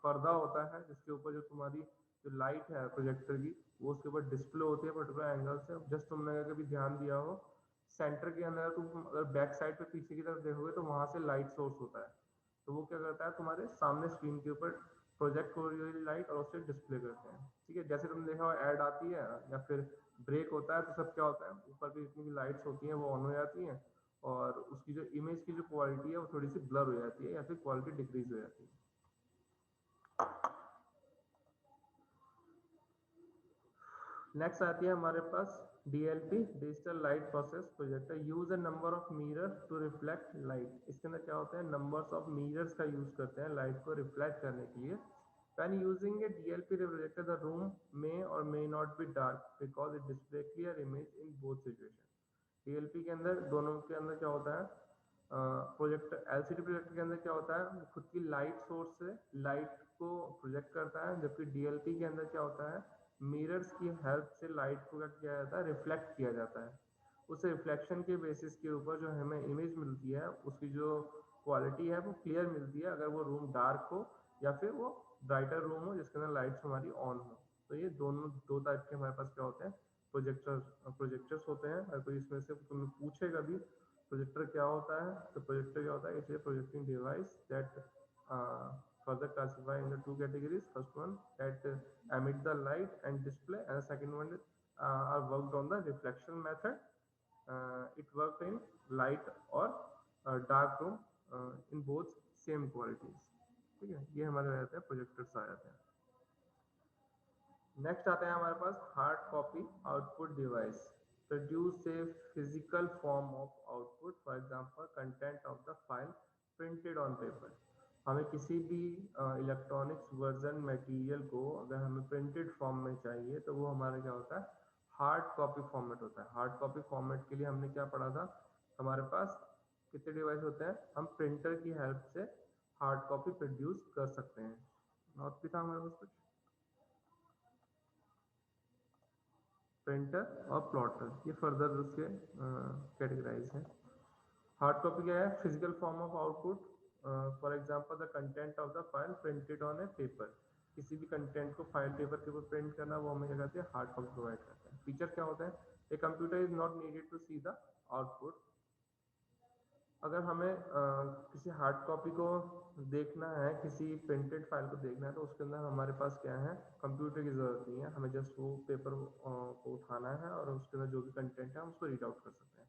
[SPEAKER 3] पर्दा होता है जिसके ऊपर जो तुम्हारी जो लाइट है प्रोजेक्टर की वो उसके ऊपर डिस्प्ले होती है पर्टिकुलर एंगल से। जस्ट तुमने अगर कभी ध्यान दिया हो, सेंटर के अंदर तुम अगर बैक साइड पे पीछे की तरफ देखोगे तो वहाँ से लाइट सोर्स होता है। तो वो क्या करता है, तुम्हारे सामने स्क्रीन के ऊपर प्रोजेक्ट हो रही हुई लाइट और उसे डिस्प्ले करते हैं। ठीक है, जैसे तुमने देखा हो ऐड आती है या फिर ब्रेक होता है तो सब क्या होता है, ऊपर भी जितनी भी लाइट्स होती हैं वो ऑन हो जाती हैं और उसकी जो इमेज की जो क्वालिटी है वो थोड़ी सी ब्लर हो जाती है या फिर क्वालिटी डिक्रीज हो जाती है। नेक्स्ट आती है हमारे पास DLP, digital light process projector. Use a number of mirror to reflect light. इसके अंदर क्या होता है, नंबर्स ऑफ मिरर्स का यूज करते हैं लाइट को रिफ्लेक्ट करने के लिए। When using a DLP projector, the room may or may not be dark because it display clear image in both situations। DLP के अंदर दोनों के अंदर क्या होता है, प्रोजेक्टर LCD प्रोजेक्टर के अंदर क्या होता है, खुद की लाइट सोर्स से लाइट को प्रोजेक्ट करता है, जबकि DLP के अंदर क्या होता है, मिरर्स की हेल्प से लाइट को क्या किया जाता है, रिफ्लेक्ट किया जाता है। उस रिफ्लेक्शन के बेसिस के ऊपर जो हमें इमेज मिलती है उसकी जो क्वालिटी है वो क्लियर मिलती है, अगर वो रूम डार्क हो या फिर वो ब्राइटर रूम हो जिसके अंदर लाइट्स हमारी ऑन हो। तो ये दोनों दो टाइप के हमारे पास क्या होते हैं, प्रोजेक्टर्स होते हैं। अगर कोई इसमें से तुम्हें पूछेगा भी प्रोजेक्टर क्या होता है, तो प्रोजेक्टर क्या होता है, it's a projecting device that further classify in the two categories. First one that emit the light and display, and the second one are worked on the reflection method. It worked in light or dark room in both same qualities। ठीक है, ये हमारे रहते हैं प्रोजेक्टर्स आ जाते हैं। नेक्स्ट आते हैं हमारे पास hard copy output device. Produce a physical form of output, for example content of the file printed on paper. हमें किसी भी इलेक्ट्रॉनिक्स वर्जन मटेरियल को अगर हमें प्रिंटेड फॉर्म में चाहिए तो वो हमारा क्या होता है, हार्ड कॉपी फॉर्मेट होता है। हार्ड कॉपी फॉर्मेट के लिए हमने क्या पढ़ा था, हमारे पास कितने डिवाइस होते हैं, हम प्रिंटर की हेल्प से हार्ड कॉपी प्रोड्यूस कर सकते हैं। नोट भी था हमारे पास कुछ। प्रिंटर और प्लॉटर, ये फर्दर उसके कैटेगराइज हैं। हार्ड कॉपी क्या है? Physical form of output, for example the content of the file printed on A paper. किसी भी कंटेंट को फाइल पेपर के ऊपर प्रिंट करना, वो हमें क्या कहते हैं? हार्ड कॉपी प्रोवाइड करता है। फीचर क्या होता है? A computer is not needed to see the output. अगर हमें किसी हार्ड कॉपी को देखना है, किसी प्रिंटेड फाइल को देखना है, तो उसके अंदर हमारे पास क्या है? कंप्यूटर की ज़रूरत नहीं है, हमें जस्ट वो पेपर को उठाना है और उसके अंदर जो भी कंटेंट है हम उसको रीड आउट कर सकते हैं।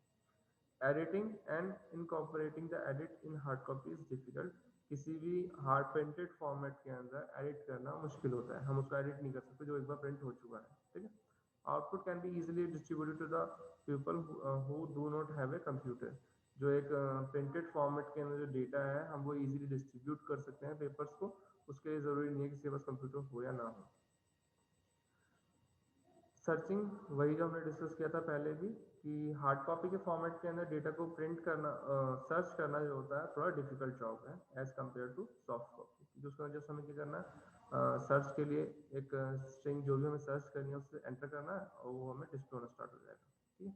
[SPEAKER 3] Editing and incorporating the edit in hard copy is difficult. किसी भी हार्ड प्रिंटेड फॉर्मेट के अंदर एडिट करना मुश्किल होता है, हम उसको एडिट नहीं कर सकते जो एक बार प्रिंट हो चुका है, ठीक है। Output can be easily distributed to the people who do not have a computer. जो एक प्रिंटेड फॉर्मेट के अंदर जो डेटा है, हम वो इजीली डिस्ट्रीब्यूट कर सकते हैं पेपर्स को, उसके लिए ज़रूरी नहीं है किसी के पास कंप्यूटर हो या ना हो। सर्चिंग, वही जो हमने डिस्कस किया था पहले भी, कि हार्ड कॉपी के फॉर्मेट के अंदर डेटा को प्रिंट करना, सर्च करना जो होता है थोड़ा डिफिकल्ट जॉब है as compare to soft copy. जिसको जस्ट हमें क्या करना है, सर्च के लिए एक स्ट्रिंग जो भी हमें सर्च करनी है उससे एंटर करना है और वो हमें डिस्प्ले होना स्टार्ट हो जाएगा, ठीक है।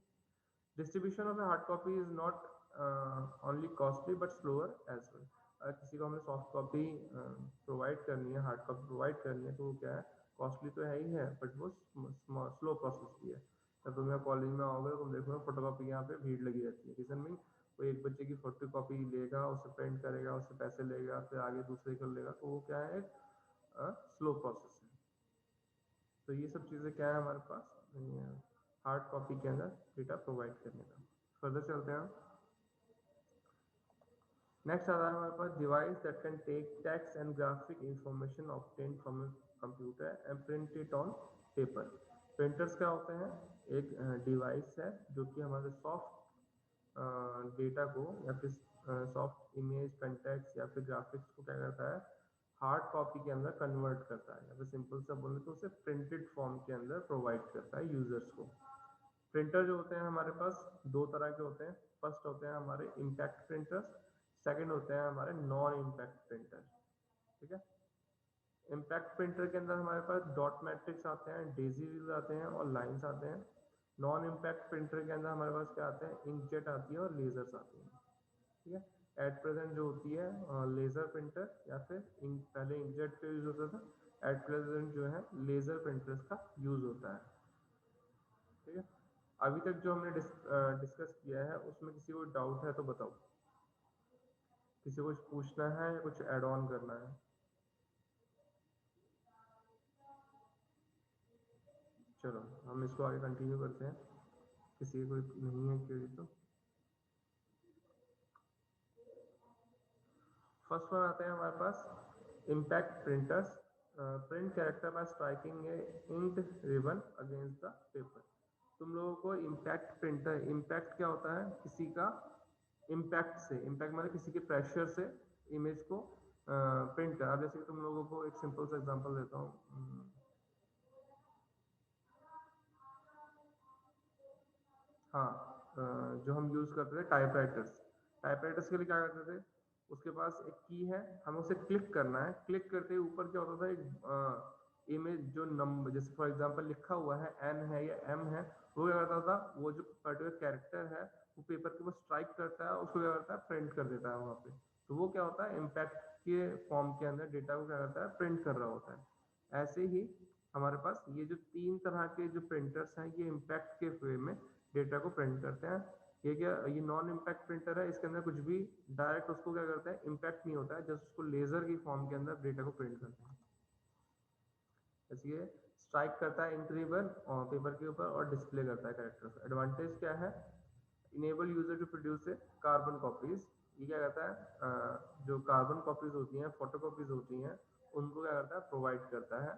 [SPEAKER 3] Distribution of a hard copy is not only costly but slower as well. किसी को हमें सॉफ्ट कॉपी प्रोवाइड करनी है, हार्ड कॉपी प्रोवाइड करनी है, तो वो क्या है? कॉस्टली तो है ही है, बट वो स्लो प्रोसेस भी है। जब तुम यहाँ कॉलेज में आओगे तो तुम देखोगे फोटो कॉपी यहाँ पे भीड़ लगी रहती है। रीजन मीन कोई एक बच्चे की फोटो कॉपी लेगा, उसे प्रिंट करेगा, उससे पैसे लेगा, फिर आगे दूसरे को लेगा, तो वो क्या है? एक स्लो प्रोसेस है। तो ये सब चीज़ें क्या है हमारे पास हार्ड कॉपी के अंदर डेटा प्रोवाइड करने का। फर्दर चलते हैं हम। नेक्स्ट आता है हमारे पास device that can take text and graphic information obtained from a computer and print it on paper. Printers क्या होते हैं? एक डिवाइस है जो कि हमारे सॉफ्ट डेटा को या फिर सॉफ्ट इमेज, कंटेक्स्ट या फिर ग्राफिक्स को क्या करता है? हार्ड कॉपी के अंदर कन्वर्ट करता है, या फिर सिंपल सा बोले तो उसे प्रिंटेड फॉर्म के अंदर प्रोवाइड करता है यूजर्स को। प्रिंटर जो होते हैं हमारे पास दो तरह के होते हैं। फर्स्ट होते हैं हमारे इम्पैक्ट प्रिंटर्स, सेकंड होते हैं हमारे नॉन इम्पैक्ट प्रिंटर, ठीक है। इम्पैक्ट प्रिंटर के अंदर हमारे पास डॉट मैट्रिक्स आते हैं, डेजी व्हील्स आते हैं और लाइंस आते हैं। नॉन इम्पैक्ट प्रिंटर के अंदर हमारे पास क्या आते हैं? इंकजेट आती है और लेजर्स आती हैं, ठीक है। एट प्रेजेंट जो होती है लेजर प्रिंटर या फिर पहले इंकजेट का यूज होता था, एट प्रेजेंट जो है लेजर प्रिंटर्स का यूज होता है, ठीक है। अभी तक जो हमने डिस्कस किया है उसमें किसी को डाउट है तो बताओ, किसी को कुछ पूछना है या कुछ ऐड ऑन करना है? चलो हम इसको आगे कंटिन्यू करते हैं, किसी की कोई नहीं है क्वेरी तो। फर्स्ट वन आता है हमारे पास impact printers. Print character by striking a inked ribbon against the paper. तुम लोगों को इम्पैक्ट प्रिंटर, इम्पैक्ट क्या होता है? किसी का इम्पैक्ट से, इम्पैक्ट मतलब किसी के प्रेशर से इमेज को प्रिंट कर। अब जैसे कि तुम लोगों को एक सिंपल सा एग्जांपल देता हूँ। हाँ, जो हम यूज़ करते थे टाइपराइटर्स, टाइपराइटर्स के लिए क्या करते थे? उसके पास एक की है, हमें उसे क्लिक करना है, क्लिक करते ही ऊपर क्या होता था? एक इमेज जो नंबर, जैसे फॉर एग्जांपल लिखा हुआ है एन है या एम है, वो क्या करता था? वो जो पर्टिकुलर कैरेक्टर है वो पेपर के ऊपर स्ट्राइक करता है, उसको क्या करता है? प्रिंट कर देता है वहाँ पे। तो वो क्या होता है? इम्पैक्ट के फॉर्म के अंदर डेटा को क्या करता है? प्रिंट कर रहा होता है। ऐसे ही हमारे पास ये जो तीन तरह के जो प्रिंटर्स हैं, ये इम्पैक्ट के वे में डेटा को प्रिंट करते हैं। ये नॉन इम्पैक्ट प्रिंटर है, इसके अंदर कुछ भी डायरेक्ट उसको क्या करता है? इम्पैक्ट नहीं होता है, जस्ट उसको लेजर की फॉर्म के अंदर डेटा को प्रिंट करता है। इसलिए स्ट्राइक करता है इंक रिबन पेपर के ऊपर और डिस्प्ले करता है कैरेक्टर्स। एडवांटेज क्या है? Enable user to produce a carbon copies. ये क्या करता है? जो कार्बन कॉपीज होती हैं, फोटो कॉपीज होती हैं, उनको क्या करता है? प्रोवाइड करता है।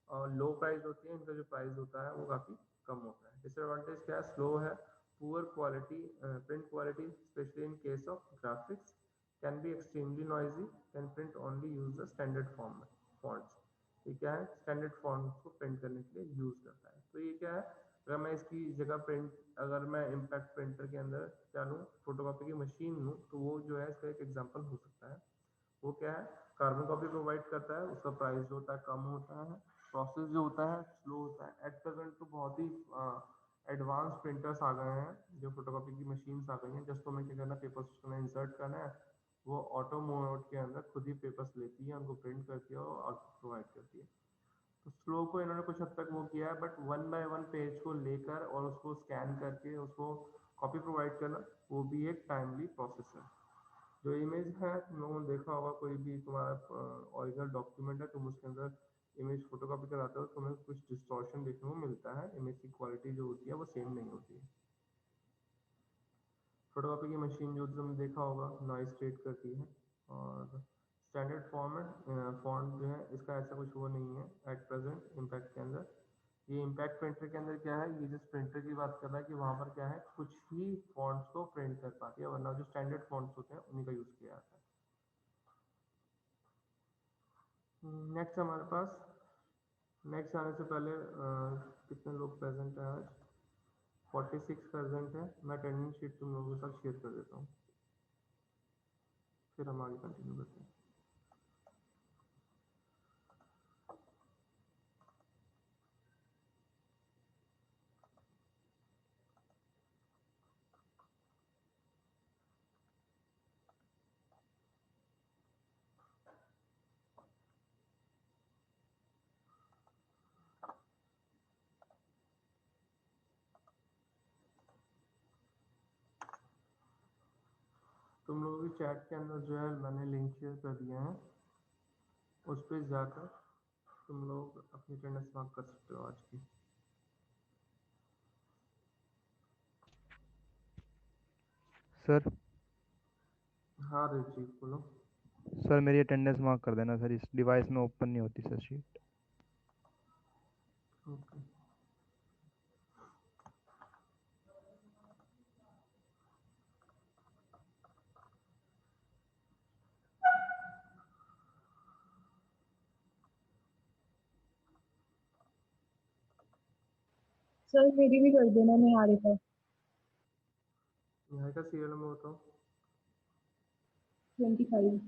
[SPEAKER 3] और लो प्राइस होती है, इनका जो प्राइस होता है वो काफ़ी कम होता है। डिसएडवांटेज क्या है? स्लो है, poor quality print quality, specially in case of graphics, can be extremely noisy, can print only use the standard fonts. ये क्या है? स्टैंडर्ड फॉन्ट्स को प्रिंट करने के लिए यूज करता है। तो ये क्या है? अगर मैं इसकी जगह अगर मैं इम्पैक्ट प्रिंटर के अंदर क्या लूँ, फोटोकॉपी की मशीन लूँ, तो वो जो है इसका एक एग्जाम्पल हो सकता है। वो क्या है? कार्बन कॉपी प्रोवाइड करता है, उसका प्राइस जो होता है कम होता है, प्रोसेस जो होता है स्लो होता है। एट प्रेजेंट तो बहुत ही एडवांस प्रिंटर्स आ गए हैं, जो फोटोकॉपी की मशीन्स आ गई हैं। जस्ट हमें क्या करना है, पेपर्स उसमें इंसर्ट करना है, वो ऑटो मोड के अंदर खुद ही पेपर्स लेती है, उनको प्रिंट करती है और प्रोवाइड करती है। तो स्लो को इन्होंने कुछ हद तक वो किया है, but one by one page को लेकर और उसको स्कैन करके उसको कॉपी प्रोवाइड करना, वो भी एक टाइमली प्रोसेस है। जो इमेज है, तुम लोगों ने देखा होगा, कोई भी तुम्हारा ओरिजिनल डॉक्यूमेंट है, तुम उसके अंदर इमेज फोटोकॉपी कराते हो, तुम्हें कुछ डिस्टॉर्शन देखने को मिलता है। इमेज की क्वालिटी जो होती है वो सेम नहीं होती है। फोटोकॉपी की मशीन जो तुमने देखा होगा नॉइस क्रिएट करती है। और स्टैंडर्ड फॉर्मेट फॉन्ट जो है इसका ऐसा कुछ वो नहीं है एट प्रेजेंट इम्पैक्ट के अंदर। ये इम्पैक्ट प्रिंटर के अंदर क्या है, ये जिस प्रिंटर की बात कर रहा है कि वहाँ पर क्या है, कुछ ही फॉन्ट्स को प्रिंट कर पाती है, वरना जो स्टैंडर्ड फॉन्ट्स होते हैं उन्हीं का यूज़ किया जाता है। नेक्स्ट हमारे पास, नेक्स्ट आने से पहले कितने लोग प्रेजेंट हैं आज? 46 प्रेजेंट है। मैं अटेंडेंस शीट तुम लोगों के साथ शेयर कर देता हूँ, फिर हम आगे कंटिन्यू करते हैं। तुम लोगों की चैट के अंदर जो है मैंने लिंक शेयर कर दिया है, उस पर जाकर तुम लोग अपनी अटेंडेंस मार्क कर सकते हो आज की।
[SPEAKER 5] सर
[SPEAKER 3] हाँ रिची बोलो।
[SPEAKER 5] सर मेरी अटेंडेंस मार्क कर देना सर, इस डिवाइस में ओपन नहीं होती सर शीट।
[SPEAKER 3] ओके।
[SPEAKER 10] सर मेरी भी कर देना निहारिका।
[SPEAKER 3] निहारिका सीरियल नंबर बताओ।
[SPEAKER 10] 25।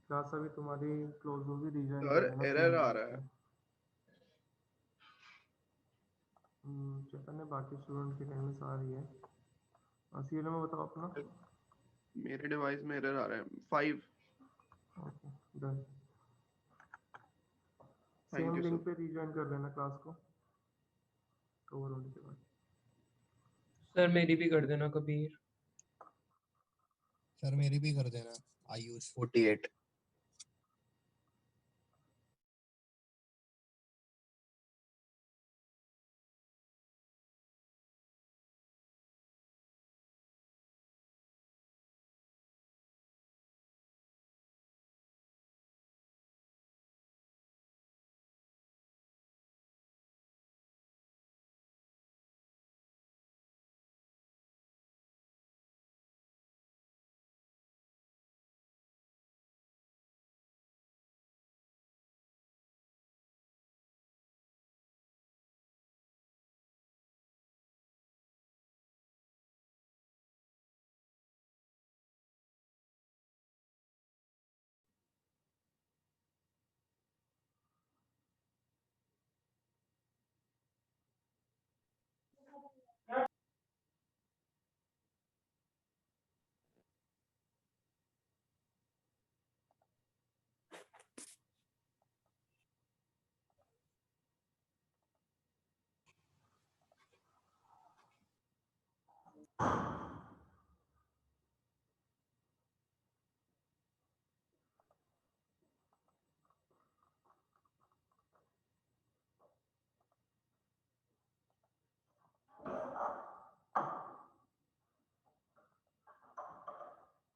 [SPEAKER 3] क्लास अभी तुम्हारी क्लोज होगी, रीजॉइन
[SPEAKER 11] सर
[SPEAKER 3] कर लेना
[SPEAKER 11] एरर
[SPEAKER 3] सेम
[SPEAKER 11] आ
[SPEAKER 3] लिंक
[SPEAKER 11] रहा
[SPEAKER 3] पे।
[SPEAKER 11] है।
[SPEAKER 3] चेतन ने बाकी स्टूडेंट की अटेंडेंस आ रही है। सीरियल नंबर बताओ अपना।
[SPEAKER 11] मेरे डिवाइस में एरर आ रहा है 5।
[SPEAKER 3] Okay done.
[SPEAKER 11] Thank
[SPEAKER 3] same
[SPEAKER 11] you
[SPEAKER 3] link
[SPEAKER 11] sir.
[SPEAKER 3] पे रीजॉइन कर लेना क्लास को कवर होने के बाद।
[SPEAKER 6] सर मेरी भी कर देना कबीर।
[SPEAKER 12] सर मेरी भी कर देना आयुष 48।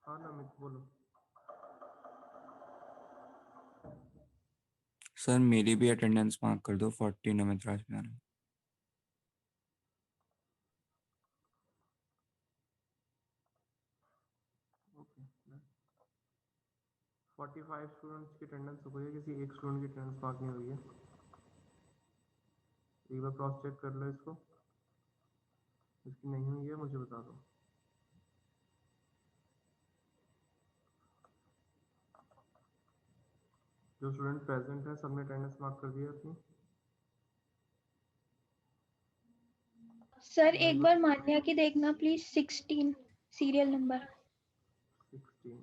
[SPEAKER 3] हाँ नमित बोलो।
[SPEAKER 13] सर मेरी भी अटेंडेंस मार्क कर दो 40 नमित राजपुराना।
[SPEAKER 3] ओके 45 स्टूडेंट्स की अटेंडेंस हो गई है, किसी एक स्टूडेंट की अटेंडेंस मार्क नहीं हुई है। एक बार क्रॉस चेक कर लो इसको, इसकी नहीं हुई है मुझे बता दो। जो स्टूडेंट प्रेजेंट है सबने अटेंडेंस मार्क कर दिया अपनी?
[SPEAKER 1] सर एक बार मान्या की देखना प्लीज, 16 सीरियल नंबर।
[SPEAKER 3] 16,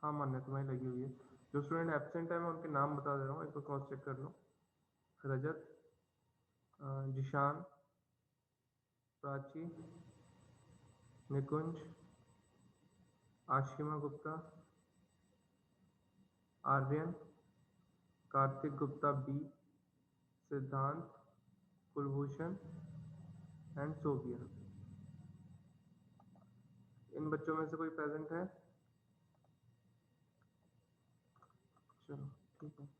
[SPEAKER 3] हाँ मान्य तुम्हारी लगी हुई है। जो स्टूडेंट एब्सेंट है मैं उनके नाम बता दे रहा हूँ, एक बार क्रॉस चेक कर लो। रजत, जिशान, प्राची, निकुंज, आशिमा गुप्ता, आर्यन, कार्तिक गुप्ता बी, सिद्धांत, कुलभूषण एंड सोबिया। इन बच्चों में से कोई प्रेजेंट है? चलो ठीक है।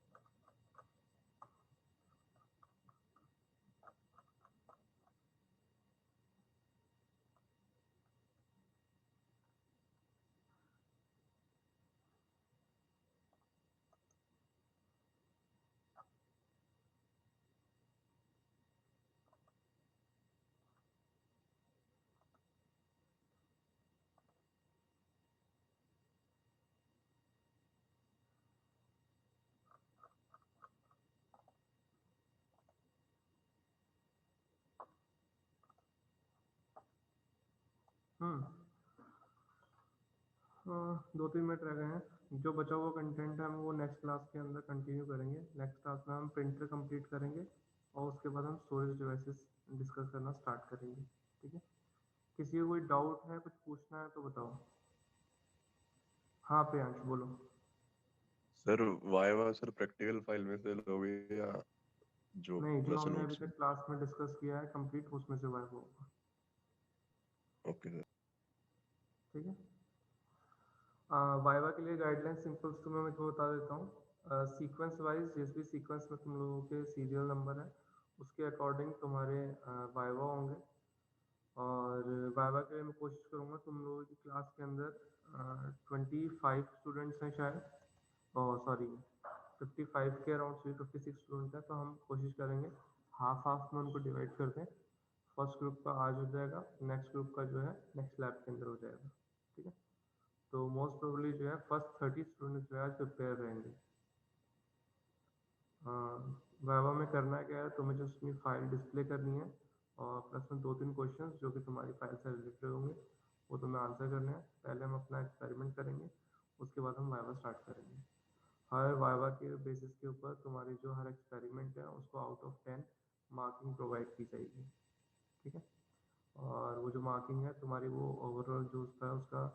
[SPEAKER 3] दो तीन मिनट रह गए हैं। जो बचा हुआ कंटेंट है हम वो नेक्स्ट क्लास के अंदर कंटिन्यू करेंगे। नेक्स्ट क्लास में हम प्रिंटर कंप्लीट करेंगे और उसके बाद हम स्टोरेज डिवाइसेस डिस्कस करना स्टार्ट करेंगे। ठीक है, किसी को कोई डाउट है, कुछ पूछना है तो बताओ। हाँ प्रियांश बोलो।
[SPEAKER 14] Sir viva sir practical file में से लोगे या जो
[SPEAKER 3] नहीं, जो
[SPEAKER 14] लेसन
[SPEAKER 3] हमने अभी
[SPEAKER 14] नोट्स?
[SPEAKER 3] तक क्लास में डिस्कस किया है कंप्लीट, उसमें से वाइवा होगा।
[SPEAKER 14] Okay sir.
[SPEAKER 3] ठीक है, वाइवा के लिए गाइडलाइन सिंपल तुम्हें मैं तो बता देता हूँ। सीक्वेंस वाइज जिस भी सीक्वेंस में तुम लोगों के सीरियल नंबर है उसके अकॉर्डिंग तुम्हारे वाइवा होंगे। और वाइवा के लिए मैं कोशिश करूँगा तुम लोगों की क्लास के अंदर 25 स्टूडेंट्स हैं शायद, और सॉरी 55 के अराउंड 56 स्टूडेंट है, तो हम कोशिश करेंगे हाफ हाफ में उनको डिवाइड कर दें। फर्स्ट ग्रुप का आज हो जाएगा, नेक्स्ट ग्रुप का जो है नेक्स्ट लैब के अंदर हो जाएगा। ठीक है, तो मोस्ट प्रोबेबली जो है फर्स्ट 30 स्टूडेंट्स जो है आज प्रिपेयर रहेंगे। वाइवा में करना क्या है, तुम्हें जो अपनी फाइल डिस्प्ले करनी है और प्लस में 2-3 क्वेश्चंस जो कि तुम्हारी फाइल से रिलेटेड होंगे वो तुम्हें आंसर करने हैं। पहले हम अपना एक्सपेरिमेंट करेंगे, उसके बाद हम वाइवा स्टार्ट करेंगे। हर वाइवा के बेसिस के ऊपर तुम्हारी जो हर एक्सपेरिमेंट है उसको आउट ऑफ 10 मार्किंग प्रोवाइड की जाएगी। ठीक है, और वो जो मार्किंग है तुम्हारी वो ओवरऑल जो उसका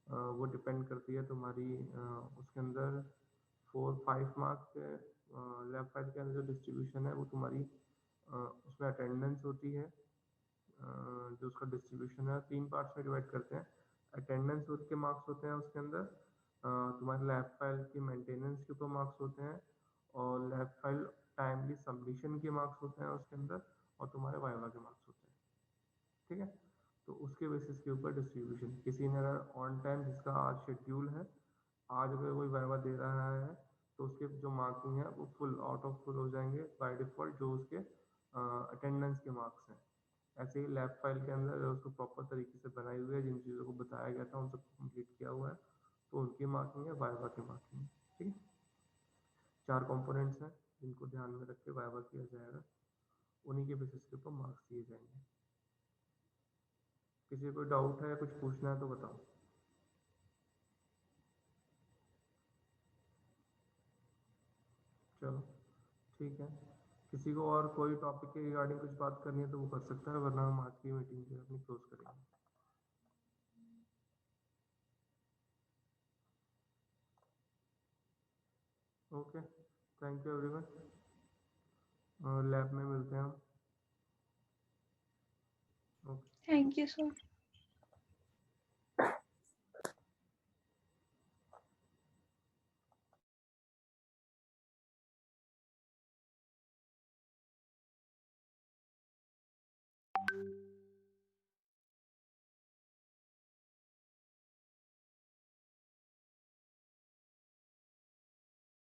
[SPEAKER 3] वो डिपेंड करती है तुम्हारी उसके अंदर 4-5 मार्क्स के लेफ्ट साइड के अंदर जो डिस्ट्रीब्यूशन है वो तुम्हारी उसमें अटेंडेंस होती है। जो उसका डिस्ट्रीब्यूशन है 3 पार्ट्स में डिवाइड करते हैं। अटेंडेंस के मार्क्स होते हैं उसके अंदर, तुम्हारे लैब फाइल की मेंटेनेंस के ऊपर मार्क्स होते हैं, और लैब फाइल टाइमली सबमिशन के मार्क्स होते हैं उसके अंदर, और तुम्हारे वाइवा के मार्क्स होते हैं। ठीक है, तो उसके बेसिस के ऊपर डिस्ट्रीब्यूशन। किसी ने अगर ऑन टाइम, जिसका आज शेड्यूल है, आज अगर कोई वाइवा दे रहा है तो उसके जो मार्किंग है वो फुल आउट ऑफ फुल हो जाएंगे बाय डिफ़ॉल्ट, जो उसके अटेंडेंस के मार्क्स हैं। ऐसे ही लैब फाइल के अंदर उसको प्रॉपर तरीके से बनाई हुई है, जिन चीज़ों को बताया गया था उन सबको कंप्लीट किया हुआ है, तो उनकी मार्किंग है, वाइवा की मार्किंग है। ठीक है, 4 कंपोनेंट्स हैं जिनको ध्यान में रख के वाइवा किया जाएगा, उन्हीं के बेसिस के ऊपर मार्क्स दिए जाएंगे। किसी को डाउट है, कुछ पूछना है तो बताओ। चलो ठीक है, किसी को और कोई टॉपिक के रिगार्डिंग कुछ बात करनी है तो वो कर सकता है, वरना हम आज की मीटिंग जो है अपनी क्लोज करेंगे। Okay, thank you everyone, lab में मिलते हैं हम। Okay,
[SPEAKER 1] thank you sir.